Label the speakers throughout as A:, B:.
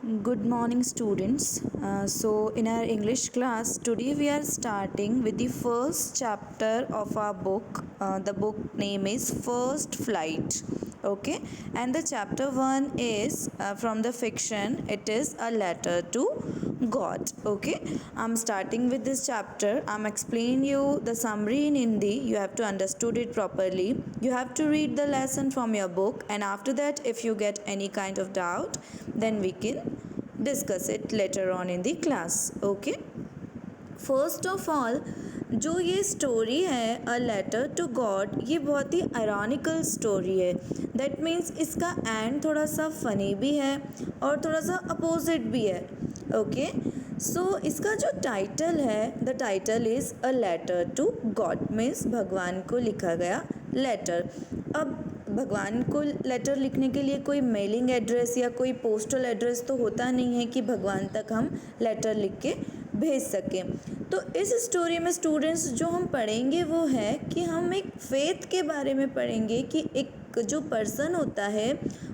A: Good morning, students. In our English class today, we are starting with the first chapter of our book. The book name is First Flight. Okay, and the chapter 1 is from the fiction. It is a letter to God. Okay, I'm starting with this chapter. I'm explaining you the summary in Hindi. You have to understood it properly. You have to read the lesson from your book, and after that, if you get any kind of doubt, then we can discuss it later on in the class. Okay, first of all जो ये story है अ letter to God, ये बहुत ही ironical story है. That means इसका and थोड़ा सा funny भी है और थोड़ा सा अपोजिट भी है. ओके, सो इसका जो टाइटल है, the title is a letter to God, means भगवान को लिखा गया लेटर. अब भगवान को लेटर लिखने के लिए कोई मेलिंग एड्रेस या कोई पोस्टल एड्रेस तो होता नहीं है कि भगवान तक हम लेटर लिख के भेज सकें. तो इस स्टोरी में स्टूडेंट्स जो हम पढ़ेंगे वो है कि हम एक फेथ के बारे में पढ़ेंगे कि एक जो पर्सन होता है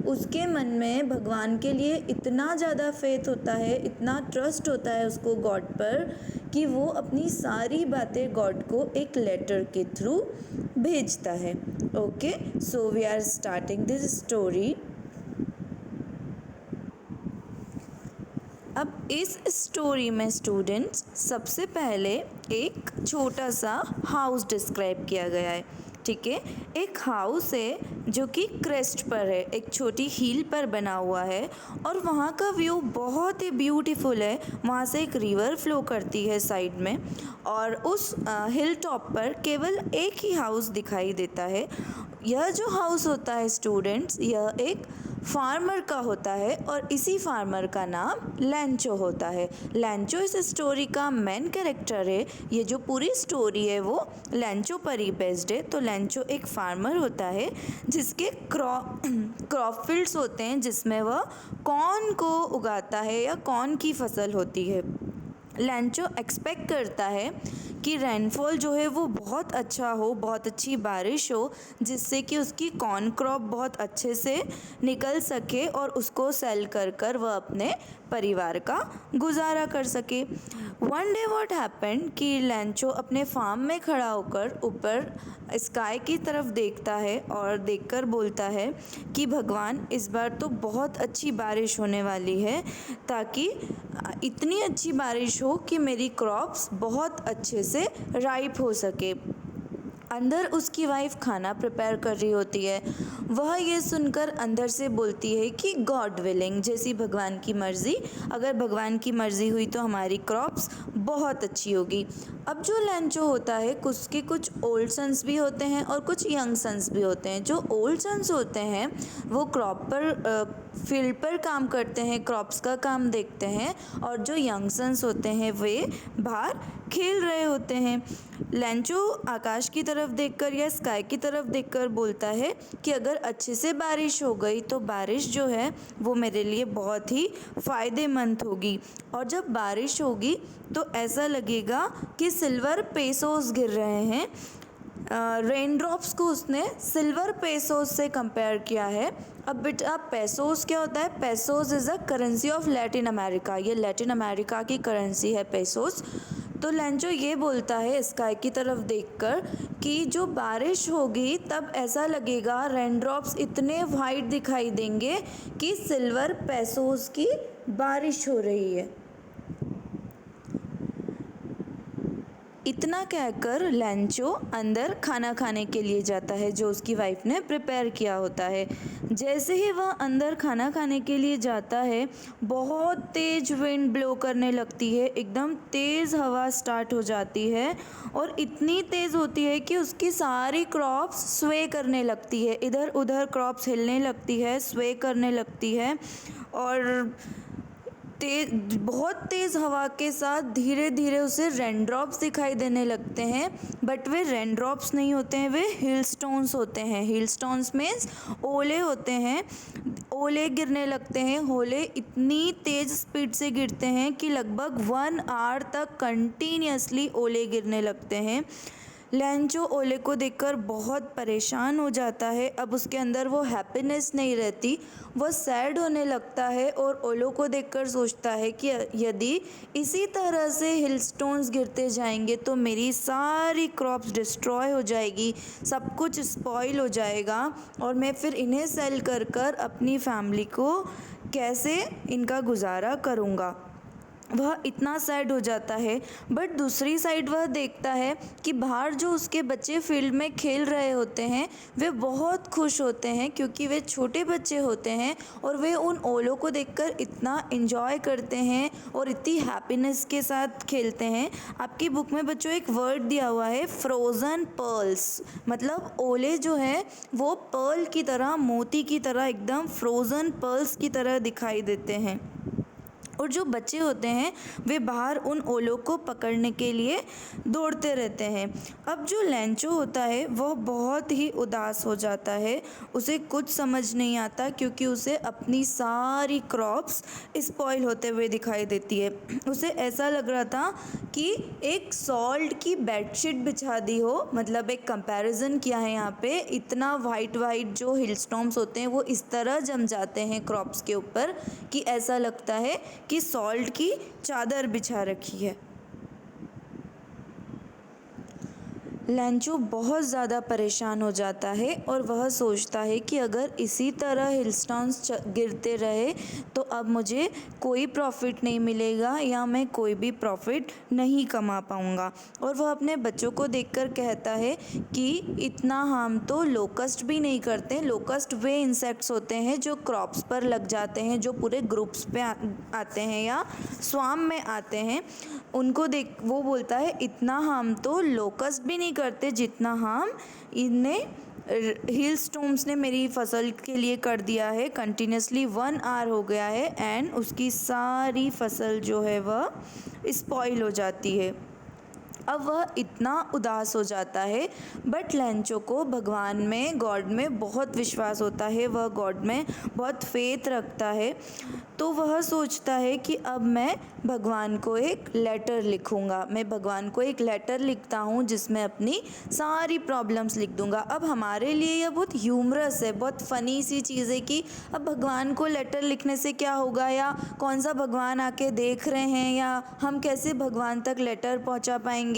A: उसके मन में भगवान के लिए इतना ज़्यादा फेथ होता है, इतना ट्रस्ट होता है उसको गॉड पर कि वो अपनी सारी बातें गॉड को एक लेटर के थ्रू भेजता है. Okay, so we are starting this story. अब इस स्टोरी में स्टूडेंट्स सबसे पहले एक छोटा सा हाउस डिस्क्राइब किया गया है. ठीक है, एक हाउस है जो कि क्रेस्ट पर है, एक छोटी हिल पर बना हुआ है और वहाँ का व्यू बहुत ही ब्यूटीफुल है. वहाँ से एक रिवर फ्लो करती है साइड में और उस हिल टॉप पर केवल एक ही हाउस दिखाई देता है. यह जो हाउस होता है स्टूडेंट्स, यह एक फार्मर का होता है और इसी फार्मर का नाम लैंचो होता है. लैंचो इस स्टोरी का मेन कैरेक्टर है. ये जो पूरी स्टोरी है वो लैंचो पर ही बेस्ड है. तो लैंचो एक फार्मर होता है जिसके क्रॉप फील्ड्स होते हैं जिसमें वह कॉर्न को उगाता है या कॉर्न की फसल होती है. लैंचो एक्सपेक्ट करता है कि रेनफॉल जो है वो बहुत अच्छा हो, बहुत अच्छी बारिश हो, जिससे कि उसकी कॉर्न क्रॉप बहुत अच्छे से निकल सके और उसको सेल कर कर वह अपने परिवार का गुजारा कर सके. वन डे व्हाट हैपेंड कि लैंचो अपने फार्म में खड़ा होकर ऊपर स्काई की तरफ देखता है और देखकर बोलता है कि भगवान, इस बार तो बहुत अच्छी बारिश होने वाली है ताकि इतनी अच्छी बारिश हो कि मेरी क्रॉप्स बहुत अच्छे से राइप हो सके. अंदर उसकी वाइफ खाना प्रिपेयर कर रही होती है. वह ये सुनकर अंदर से बोलती है कि गॉड विलिंग, जैसी भगवान की मर्ज़ी, अगर भगवान की मर्ज़ी हुई तो हमारी क्रॉप्स बहुत अच्छी होगी. अब जो लैंचो होता है उसके कुछ ओल्ड सन्स भी होते हैं और कुछ यंग सन्स भी होते हैं. जो ओल्ड सन्स होते हैं वो क्रॉप पर फील्ड पर काम करते हैं, क्रॉप्स का काम देखते हैं, और जो यंग सन्स होते हैं वे बाहर खेल रहे होते हैं. लैंचो आकाश की तरफ देखकर या स्काई की तरफ देखकर बोलता है कि अगर अच्छे से बारिश हो गई तो बारिश जो है वो मेरे लिए बहुत ही फ़ायदेमंद होगी, और जब बारिश होगी तो ऐसा लगेगा कि सिल्वर पेसोस गिर रहे हैं. रेन ड्रॉप्स को उसने सिल्वर पेसोस से कंपेयर किया है. अब बेटा, पेसोस क्या होता है? Pesos is a currency of Latin America. ये लैटिन अमेरिका की करेंसी है पेसोस. तो लैंचो ये बोलता है स्काई की तरफ देखकर कि जो बारिश होगी तब ऐसा लगेगा, रेन ड्रॉप्स इतने वाइट दिखाई देंगे कि सिल्वर पेसोस की बारिश हो रही है. इतना कहकर लैंचो अंदर खाना खाने के लिए जाता है जो उसकी वाइफ ने प्रिपेयर किया होता है. जैसे ही वह अंदर खाना खाने के लिए जाता है बहुत तेज़ विंड ब्लो करने लगती है, एकदम तेज़ हवा स्टार्ट हो जाती है और इतनी तेज़ होती है कि उसकी सारी क्रॉप्स स्वे करने लगती है. इधर उधर क्रॉप्स हिलने लगती है, स्वे करने लगती है और बहुत तेज़ हवा के साथ धीरे धीरे उसे रेन ड्रॉप्स दिखाई देने लगते हैं. बट वे रेन ड्रॉप्स नहीं होते हैं, वे हिल स्टोन्स होते हैं. हिल स्टोन्स मीन्स ओले होते हैं. ओले गिरने लगते हैं. ओले इतनी तेज़ स्पीड से गिरते हैं कि लगभग 1 आवर तक कंटिन्यूसली ओले गिरने लगते हैं. लैंचो ओले को देखकर बहुत परेशान हो जाता है। अब उसके अंदर वो हैप्पीनेस नहीं रहती, वह सैड होने लगता है और ओलो को देखकर सोचता है कि यदि इसी तरह से हिल स्टोन्स गिरते जाएंगे तो मेरी सारी क्रॉप्स डिस्ट्रॉय हो जाएगी, सब कुछ स्पॉइल हो जाएगा और मैं फिर इन्हें सेल कर कर अपनी फैमिली को कैसे इनका गुजारा करूँगा। वह इतना सैड हो जाता है। बट दूसरी साइड वह देखता है कि बाहर जो उसके बच्चे फील्ड में खेल रहे होते हैं वे बहुत खुश होते हैं, क्योंकि वे छोटे बच्चे होते हैं और वे उन ओलों को देखकर इतना एंजॉय करते हैं और इतनी हैप्पीनेस के साथ खेलते हैं। आपकी बुक में बच्चों एक वर्ड दिया हुआ है फ्रोज़न पर्ल्स, मतलब ओले जो है वो पर्ल की तरह, मोती की तरह, एकदम फ्रोज़न पर्ल्स की तरह दिखाई देते हैं। और जो बच्चे होते हैं वे बाहर उन ओलों को पकड़ने के लिए दौड़ते रहते हैं। अब जो लैंचो होता है वह बहुत ही उदास हो जाता है, उसे कुछ समझ नहीं आता क्योंकि उसे अपनी सारी क्रॉप्स स्पॉइल होते हुए दिखाई देती है। उसे ऐसा लग रहा था कि एक सॉल्ट की बेडशीट बिछा दी हो, मतलब एक कंपैरिजन किया है यहाँ पे। इतना वाइट वाइट जो हिल स्टॉर्म्स होते हैं वो इस तरह जम जाते हैं क्रॉप्स के ऊपर कि ऐसा लगता है कि सॉल्ट की चादर बिछा रखी है। लैंचो बहुत ज़्यादा परेशान हो जाता है और वह सोचता है कि अगर इसी तरह हिलस्टोन्स गिरते रहे तो अब मुझे कोई प्रॉफिट नहीं मिलेगा या मैं कोई भी प्रॉफिट नहीं कमा पाऊँगा। और वह अपने बच्चों को देखकर कहता है कि इतना हार्म तो लोकस्ट भी नहीं करते। लोकस्ट वे इंसेक्ट्स होते हैं जो क्रॉप्स पर लग जाते हैं, जो पूरे ग्रुप्स पे आते हैं या स्वाम में आते हैं, उनको देख वो बोलता है इतना हार्म तो लोकस्ट भी नहीं करते जितना हार्म इन्हें हिल स्टॉर्म्स ने मेरी फसल के लिए कर दिया है। कंटिन्यूसली 1 आवर हो गया है एंड उसकी सारी फसल जो है वह स्पॉइल हो जाती है। अब वह इतना उदास हो जाता है। बट लैंचो को भगवान में, गॉड में बहुत विश्वास होता है, वह गॉड में बहुत फेथ रखता है। तो वह सोचता है कि अब मैं भगवान को एक लेटर लिखूँगा, मैं भगवान को एक लेटर लिखता हूँ जिसमें अपनी सारी प्रॉब्लम्स लिख दूँगा। अब हमारे लिए यह बहुत ह्यूमरस है, बहुत फ़नी सी चीज़ है कि अब भगवान को लेटर लिखने से क्या होगा, या कौन सा भगवान आके देख रहे हैं, या हम कैसे भगवान तक लेटर पहुँचा पाएंगे।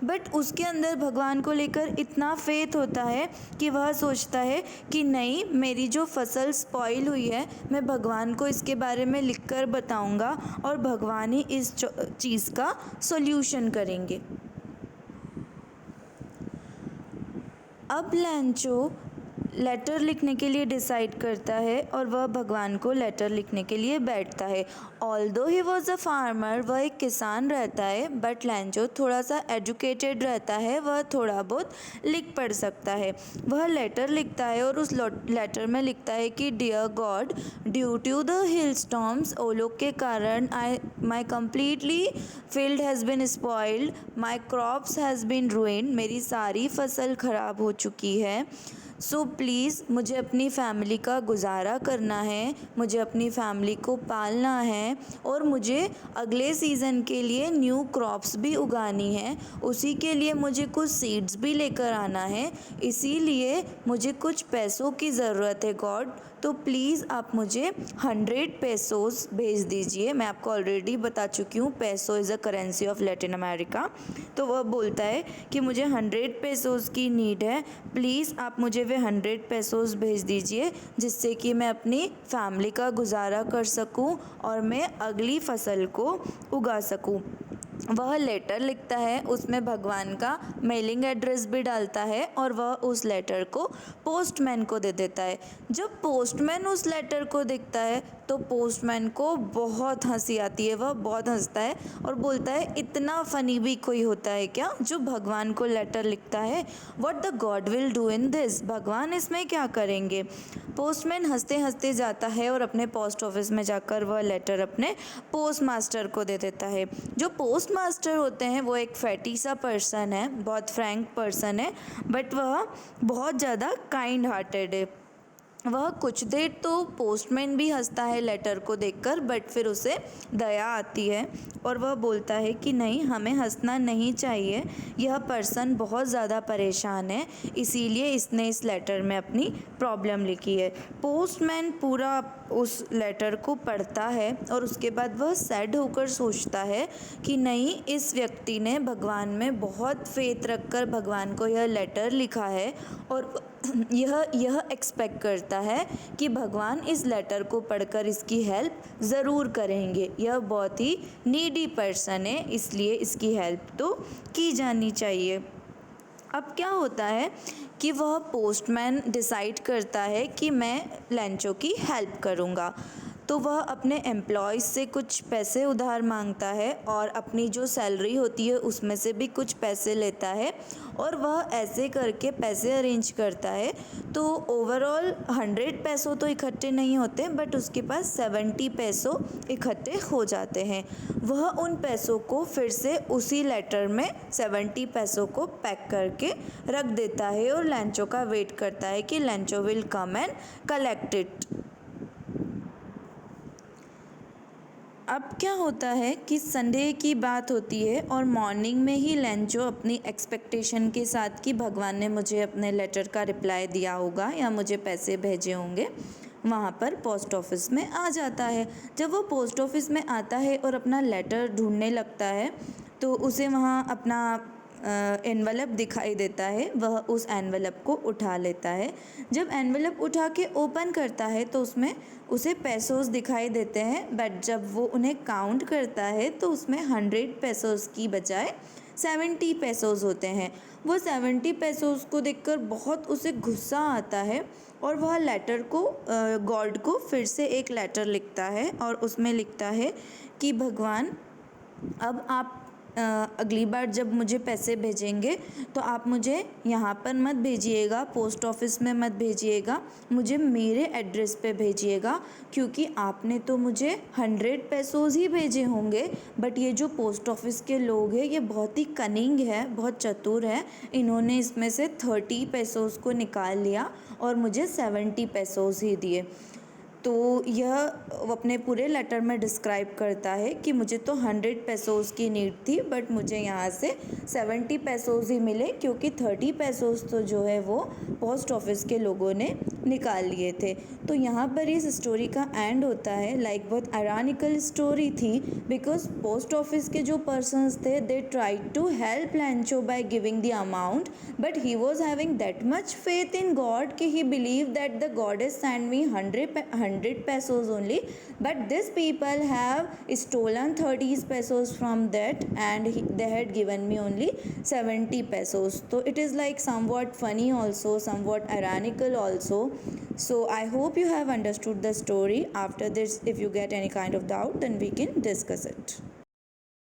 A: बट उसके अंदर भगवान को लेकर इतना फेथ होता है कि वह सोचता है कि नहीं, मेरी जो फसल स्पॉइल हुई है मैं भगवान को इसके बारे में लिखकर बताऊंगा और भगवान ही इस चीज़ का सॉल्यूशन करेंगे। अब लैंचो लेटर लिखने के लिए डिसाइड करता है और वह भगवान को लेटर लिखने के लिए बैठता है। Although he was a farmer, वह एक किसान रहता है, बट लैंचो थोड़ा सा एजुकेटेड रहता है, वह थोड़ा बहुत लिख पढ़ सकता है। वह लेटर लिखता है और उस लेटर में लिखता है कि dear God, due to the hail storms, ओलों के कारण my completely field has been spoiled, my crops has been ruined, मेरी सारी फसल ख़राब हो चुकी है। सो प्लीज़ मुझे अपनी फैमिली का गुजारा करना है, मुझे अपनी फैमिली को पालना है और मुझे अगले सीज़न के लिए न्यू क्रॉप्स भी उगानी है, उसी के लिए मुझे कुछ सीड्स भी लेकर आना है, इसीलिए मुझे कुछ पैसों की ज़रूरत है गॉड, तो प्लीज़ आप मुझे 100 पेसोस भेज दीजिए। मैं आपको ऑलरेडी बता चुकी हूँ, peso is a currency of Latin America. तो वह बोलता है कि मुझे 100 पेसोस की नीड है, प्लीज़ आप मुझे वे 100 पेसोस भेज दीजिए जिससे कि मैं अपनी फैमिली का गुजारा कर सकूं और मैं अगली फसल को उगा सकूं। वह लेटर लिखता है, उसमें भगवान का मेलिंग एड्रेस भी डालता है और वह उस लेटर को पोस्टमैन को दे देता है। जब पोस्टमैन उस लेटर को देखता है तो पोस्टमैन को बहुत हंसी आती है, वह बहुत हंसता है और बोलता है इतना फ़नी भी कोई होता है क्या जो भगवान को लेटर लिखता है, what the God will do in this, भगवान इसमें क्या करेंगे। पोस्टमैन हंसते हंसते जाता है और अपने पोस्ट ऑफिस में जाकर वह लेटर अपने पोस्ट मास्टर को दे देता है। जो पोस्ट मास्टर होते हैं वो एक फैटी सा पर्सन है, बहुत फ्रैंक पर्सन है, बट वह बहुत ज़्यादा काइंड हार्टेड है। वह कुछ देर तो पोस्टमैन भी हंसता है लेटर को देखकर, बट फिर उसे दया आती है और वह बोलता है कि नहीं, हमें हंसना नहीं चाहिए, यह पर्सन बहुत ज़्यादा परेशान है, इसीलिए इसने इस लेटर में अपनी प्रॉब्लम लिखी है। पोस्टमैन पूरा उस लेटर को पढ़ता है और उसके बाद वह सैड होकर सोचता है कि नहीं, इस व्यक्ति ने भगवान में बहुत फेथ रखकर भगवान को यह लेटर लिखा है और यह एक्सपेक्ट करता है कि भगवान इस लेटर को पढ़कर इसकी हेल्प ज़रूर करेंगे। यह बहुत ही नीडी पर्सन है, इसलिए इसकी हेल्प तो की जानी चाहिए। अब क्या होता है कि वह पोस्टमैन डिसाइड करता है कि मैं लेंचो की हेल्प करूँगा। तो वह अपने एम्प्लॉयज़ से कुछ पैसे उधार मांगता है और अपनी जो सैलरी होती है उसमें से भी कुछ पैसे लेता है और वह ऐसे करके पैसे अरेंज करता है। तो ओवरऑल 100 पैसों तो इकट्ठे नहीं होते, बट उसके पास 70 पैसों इकट्ठे हो जाते हैं। वह उन पैसों को फिर से उसी लेटर में 70 पैसों को पैक करके रख देता है और लेंचो का वेट करता है कि Lencho will come and collect it. अब क्या होता है कि संडे की बात होती है और मॉर्निंग में ही लेंचो अपनी एक्सपेक्टेशन के साथ कि भगवान ने मुझे अपने लेटर का रिप्लाई दिया होगा या मुझे पैसे भेजे होंगे, वहाँ पर पोस्ट ऑफिस में आ जाता है। जब वो पोस्ट ऑफिस में आता है और अपना लेटर ढूंढने लगता है तो उसे वहाँ अपना एनवलप दिखाई देता है। वह उस एनवलप को उठा लेता है। जब एनवलप उठा के ओपन करता है तो उसमें उसे पैसोस दिखाई देते हैं, बट जब वो उन्हें काउंट करता है तो उसमें 100 पैसोस की बजाय 70 पैसोस होते हैं। वो 70 पैसोस को देखकर बहुत उसे गुस्सा आता है और वह लेटर को गॉड को फिर से एक लेटर लिखता है और उसमें लिखता है कि भगवान, अब आप अगली बार जब मुझे पैसे भेजेंगे तो आप मुझे यहाँ पर मत भेजिएगा, पोस्ट ऑफिस में मत भेजिएगा, मुझे मेरे एड्रेस पे भेजिएगा, क्योंकि आपने तो मुझे 100 पैसोस ही भेजे होंगे, बट ये जो पोस्ट ऑफिस के लोग हैं ये बहुत ही कनिंग है, बहुत चतुर है, इन्होंने इसमें से 30 पैसोस को निकाल लिया और मुझे 70 पैसोस ही दिए। तो यह अपने पूरे लेटर में डिस्क्राइब करता है कि मुझे तो 100 पैसोस की नीड थी, बट मुझे यहाँ से 70 पैसोस ही मिले, क्योंकि 30 पैसोस तो जो है वो पोस्ट ऑफिस के लोगों ने निकाल लिए थे। तो यहाँ पर इस स्टोरी का एंड होता है। लाइक बहुत आयरॉनिकल स्टोरी थी, बिकॉज पोस्ट ऑफिस के जो पर्सन्स थे they tried to help Lencho by giving the amount, but he was having that much faith in God कि he believe that the God is send me 100 pesos only, but these people have stolen 30 pesos from that and they had given me only 70 pesos. So it is like somewhat funny also, somewhat ironical also. So I hope you have understood the story. After this, if you get any kind of doubt, then we can discuss it.